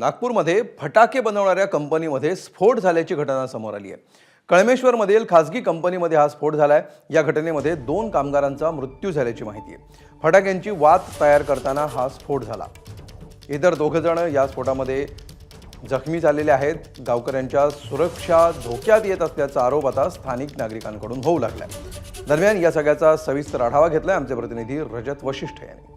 नागपूरमध्ये फटाके बनवणाऱ्या कंपनीमध्ये स्फोट झाल्याची घटना समोर आली आहे। कळमेश्वरमधील खासगी कंपनीमध्ये हा स्फोट झालाय। या घटनेमध्ये 2 कामगारांचा मृत्यू झाल्याची माहिती आहे। फटाक्यांची वात तयार करताना हा स्फोट झाला। इतर 2 जण या स्फोटामध्ये जखमी झालेले आहेत। गावकऱ्यांच्या सुरक्षा धोक्यात येत असल्याचा आरोप आता स्थानिक नागरिकांकडून होऊ लागलाय। दरम्यान या सगळ्याचा सविस्तर आढावा घेतलाय आमचे प्रतिनिधी रजत वशिष्ठ यांनी।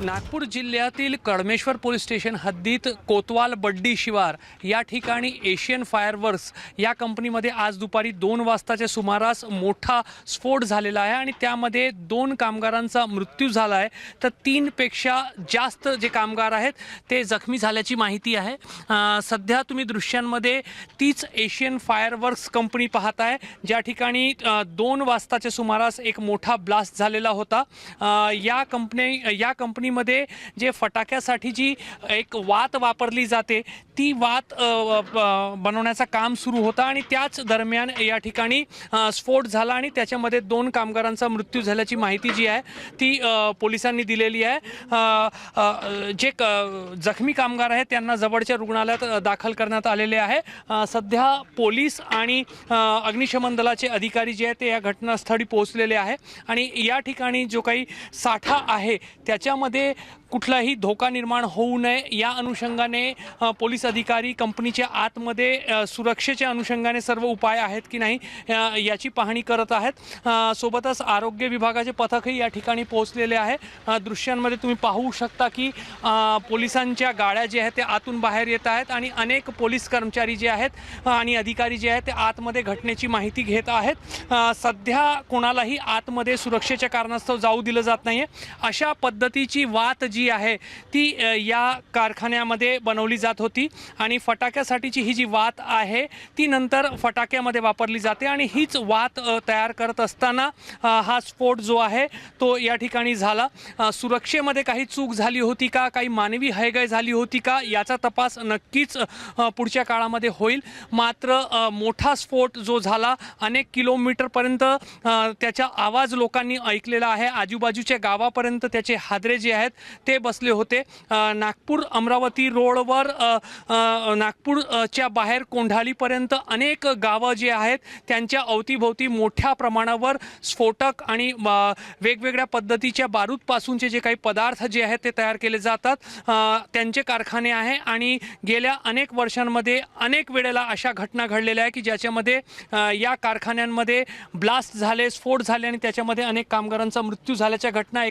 नागपूर जिल्ह्यातील कळमेश्वर पोलीस स्टेशन हद्दीत कोतवाल बड्डी शिवार या ठिकाणी एशियन फायरवर्क्स या कंपनीमध्ये आज दुपारी 2 वाजताच्या सुमारास मोठा स्फोट झालेला आहे आणि त्यामध्ये 2 कामगारांचा मृत्यू झाला आहे, तर 3 पेक्षा जास्त जे कामगार आहेत ते जखमी झाल्याची माहिती आहे। सध्या तुम्ही दृश्यांमध्ये तीच एशियन फायरवर्क्स कंपनी पाहताय, ज्या ठिकाणी 2 वाजताच्या सुमारास एक मोठा ब्लास्ट झालेला होता। या कंपनीमध्ये जे फटाक्यासाठी जी एक वात वापरली जाते ती वात बनवण्याचं काम सुरू होता आणि त्याच दरम्यान या ठिकाणी स्फोट झाला आणि त्याच्यामध्ये 2 कामगारांचा मृत्यू झाल्याची माहिती जी आहे ती पोलिसांनी दिलेली आहे। जे जखमी कामगार आहेत त्यांना जवळच्या रुग्णालयात दाखल करण्यात आलेले आहे। सध्या पोलीस आणि अग्निशमन दलाचे अधिकारी जे आहेत ते या घटनास्थळी पोहोचलेले आहे आणि या ठिकाणी जो काही साठा आहे त्याच्यामध्ये कुठलाही धोका निर्माण होऊ नये या अनुषंगाने पोलीस अधिकारी कंपनीच्या आतमध्ये सुरक्षेच्या अनुषंगाने सर्व उपाय आहेत की नाही याची पाहणी करत आहेत। सोबतच आरोग्य विभागाचे पथकही या ठिकाणी पोहोचलेले आहे। दृश्यांमध्ये तुम्ही पाहू शकता की पोलिसांच्या गाड्या जे आहेत ते आतून बाहेर येत आहेत आणि अनेक पोलीस कर्मचारी जे आहेत आणि अधिकारी जे आहेत ते आतमध्ये घटनेची माहिती घेत आहेत। सध्या कोणालाही आतमध्ये सुरक्षेच्या कारणास्तव जाऊ दिलं जात नाही आहे। अशा पद्धतीची वात जी आहे ती या कारखान्यामध्ये बनवली जात होती आणि फटाक्यासाठीची ही जी वात आहे ती नंतर फटाक्यामध्ये वापरली जाते आणि हीच वात तयार करत असताना हा स्फोट जो आहे तो या ठिकाणी झाला। सुरक्षेमध्ये काही चूक झाली होती का, काही मानवी हयगय झाली होती का याचा तपास नक्कीच पुढच्या काळामध्ये होईल। मात्र मोठा स्फोट जो झाला अनेक किलोमीटरपर्यंत त्याचा आवाज लोकांनी ऐकलेला आहे। आजूबाजूच्या गावापर्यंत त्याचे हादरे जे आहेत ते बसले होते। नागपूर अमरावती रोडवर नागपूरच्या बाहेर कोंढालीपर्यंत अनेक गावं जे आहेत त्यांच्या अवतीभोवती मोठ्या प्रमाणावर स्फोटक आणि वेगवेगळ्या पद्धतीच्या बारूदपासूनचे जे काही पदार्थ जे आहेत ते तयार केले जातात त्यांचे कारखाने आहे आणि गेल्या अनेक वर्षांमध्ये अनेक वेळेला अशा घटना घडलेल्या आहे की ज्याच्यामध्ये या कारखान्यांमध्ये ब्लास्ट झाले, स्फोट झाले आणि त्याच्यामध्ये अनेक कामगारांचा मृत्यू झाल्याच्या घटना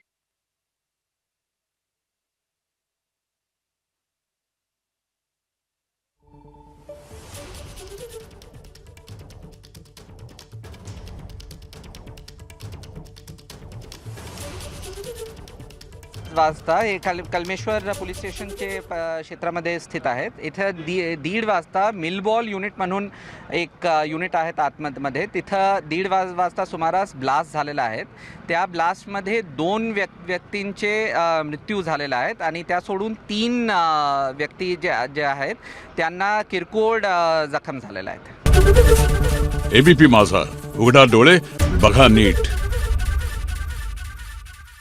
वाजता हे कलमेश्वर पोलीस स्टेशनचे क्षेत्रामध्ये स्थित आहेत। इथं 1:30 वाजता मिलबॉल युनिट म्हणून एक युनिट आहेत आतमध्ये, तिथं 1:30 वाजता सुमारास ब्लास्ट झालेला आहे। त्या ब्लास्टमध्ये 2 व्यक्तींचे मृत्यू झालेला आहेत आणि त्या सोडून 3 व्यक्ती जे आहेत त्यांना किरकोळ जखम झालेला आहेत। एबीपी माझा, उघडा डोळे बघा नीट।